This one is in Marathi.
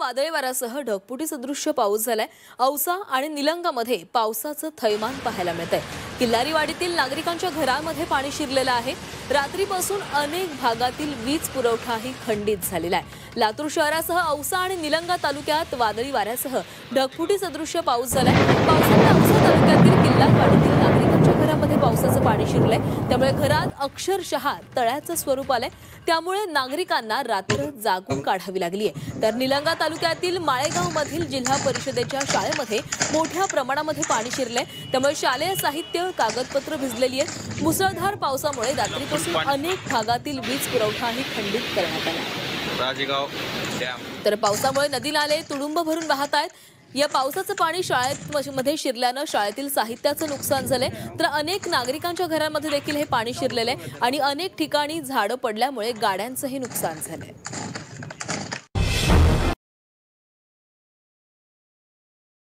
वादळी वाऱ्यासह ढगफुटी सदृश्य पाऊस झालाय। औसा आणि निलंगामध्ये पावसाचं थैमान पाहायला मिळतंय। किल्लारीवाडीतील नागरिकांच्या घरांमध्ये पाणी शिरलेलं आहे। रात्रीपासून अनेक भागातील वीज पुरवठाही खंडित झालेला आहे। लातूर शहरासह औसा आणि निलंगा तालुक्यात वादळी वाऱ्यासह ढगफुटी सदृश्य पाऊस झालाय। पावसामुळे औसा तालुक्यातील किल्लारवाडीतील नागरिकांच्या घरामध्ये पावसाचं पाणी शिरलंय, त्यामुळे घरात अक्षरशः तळ्याचं स्वरूप आलंय। त्यामुळे नागरिकांना रात्र जागून काढावी लागली आहे। तर निलंगा तालुक्यातील माळेगावमधील जिल्हा परिषदेच्या शाळेमध्ये मोठ्या प्रमाणामध्ये पाणी शिरलंय, त्यामुळे शालेय साहित्य कागदपत्र भिजलेली आहेत। मुसळधार पावसामुळे रात्रीपासून अनेक भागातील वीज पुरवठाही खंडित करण्यात आला। तर पावसामुळे नदी नाले तुडुंब भरून वाहत आहेत। या पावसाचं पाणी शाळेमध्ये शिरल्यानं शाळेतील साहित्याचं नुकसान झालंय, तर अनेक नागरिकांच्या घरांमध्ये देखील हे पाणी शिरलेलं आहे आणि अनेक ठिकाणी झाडं पडल्यामुळे गाड्यांचंही नुकसान झालंय।